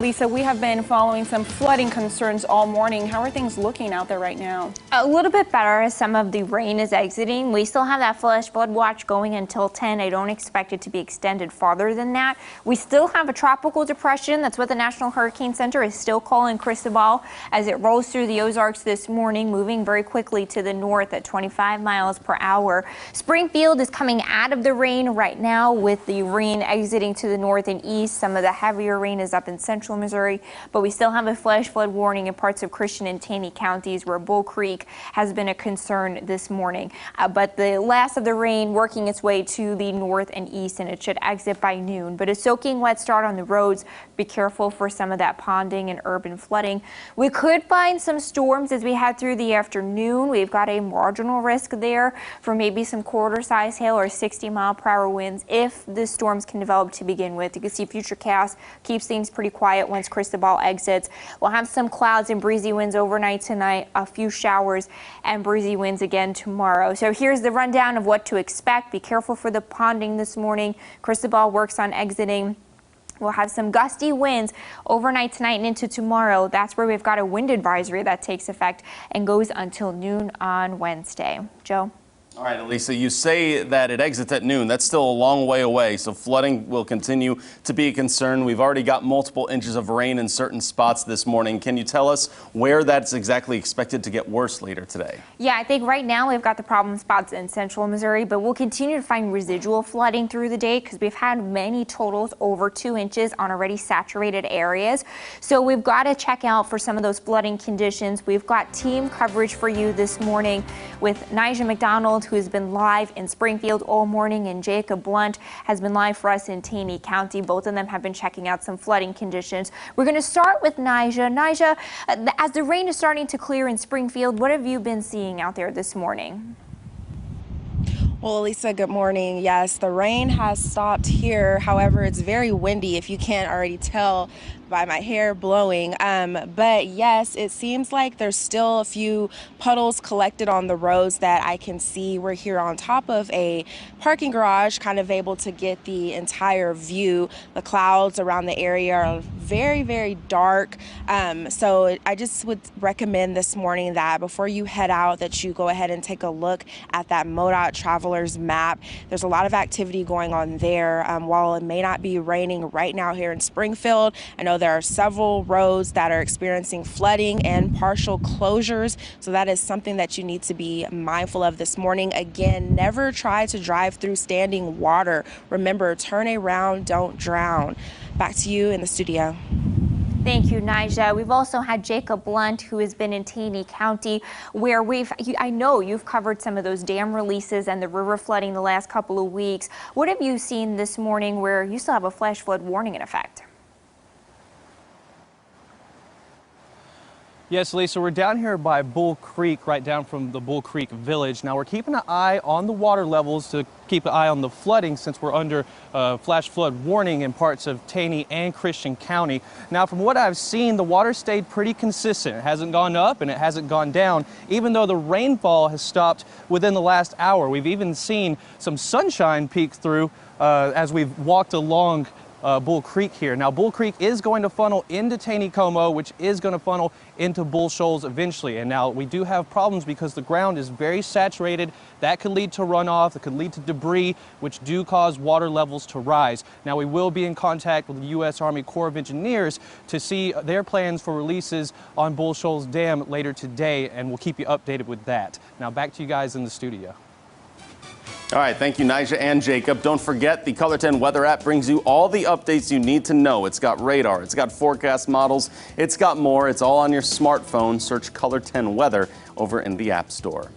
Lisa, we have been following some flooding concerns all morning. How are things looking out there right now? A little bit better as some of the rain is exiting. We still have that flash flood watch going until 10. I don't expect it to be extended farther than that. We still have a tropical depression. That's what the National Hurricane Center is still calling Cristobal as it rolls through the Ozarks this morning, moving very quickly to the north at 25 miles per hour. Springfield is coming out of the rain right now with the rain exiting to the north and east. Some of the heavier rain is up in central Missouri, but we still have a flash flood warning in parts of Christian and Taney counties where Bull Creek has been a concern this morning. But the last of the rain working its way to the north and east, and it should exit by noon. But a soaking wet start on the roads. Be careful for some of that ponding and urban flooding. We could find some storms as we head through the afternoon. We've got a marginal risk there for maybe some quarter-size hail or 60-mile-per-hour winds if the storms can develop to begin with. You can see FUTURECAST keeps things pretty quiet once Cristobal exits. We'll have some clouds and breezy winds overnight tonight, a few showers and breezy winds again tomorrow. So here's the rundown of what to expect. Be careful for the ponding this morning. Cristobal works on exiting. We'll have some gusty winds overnight tonight and into tomorrow. That's where we've got a wind advisory that takes effect and goes until noon on Wednesday. Joe? All right, Elisa, you say that it exits at noon. That's still a long way away, so flooding will continue to be a concern. We've already got multiple inches of rain in certain spots this morning. Can you tell us where that's exactly expected to get worse later today? Yeah, I think right now we've got the problem spots in central Missouri, but we'll continue to find residual flooding through the day because we've had many totals over 2 inches on already saturated areas. So we've got to check out for some of those flooding conditions. We've got team coverage for you this morning with Nigel McDonald, who has been live in Springfield all morning, and Jacob Blunt has been live for us in Taney County. Both of them have been checking out some flooding conditions. We're going to start with Nija. Nija, as the rain is starting to clear in Springfield, what have you been seeing out there this morning? Well, Lisa, good morning. Yes, the rain has stopped here. However, it's very windy, if you can't already tell by my hair blowing. But yes, it seems like there's still a few puddles collected on the roads that I can see. We're here on top of a parking garage, kind of able to get the entire view. The clouds around the area are very, very dark. So I just would recommend this morning that before you head out, that you go ahead and take a look at that MoDOT traveler's map. There's a lot of activity going on there. While it may not be raining right now here in Springfield, I know there are several roads that are experiencing flooding and partial closures. So that is something that you need to be mindful of this morning. Again, never try to drive through standing water. Remember, turn around, don't drown. Back to you in the studio. Thank you, Nija. We've also had Jacob Blunt, who has been in Taney County, where I know you've covered some of those dam releases and the river flooding the last couple of weeks. What have you seen this morning where you still have a flash flood warning in effect? Yes, Lisa, we're down here by Bull Creek, right down from the Bull Creek Village. Now, we're keeping an eye on the water levels to keep an eye on the flooding since we're under flash flood warning in parts of Taney and Christian County. Now, from what I've seen, the water stayed pretty consistent. It hasn't gone up and it hasn't gone down, even though the rainfall has stopped within the last hour. We've even seen some sunshine peek through as we've walked along Bull Creek here. Now, Bull Creek is going to funnel into Taney-Como, which is going to funnel into Bull Shoals eventually. And now we do have problems because the ground is very saturated. That could lead to runoff. It could lead to debris, which do cause water levels to rise. Now, we will be in contact with the U.S. Army Corps of Engineers to see their plans for releases on Bull Shoals Dam later today, and we'll keep you updated with that. Now, back to you guys in the studio. All right, thank you, Nija and Jacob. Don't forget, the Color 10 weather app brings you all the updates you need to know. It's got radar, it's got forecast models, it's got more. It's all on your smartphone. Search Color 10 Weather over in the App Store.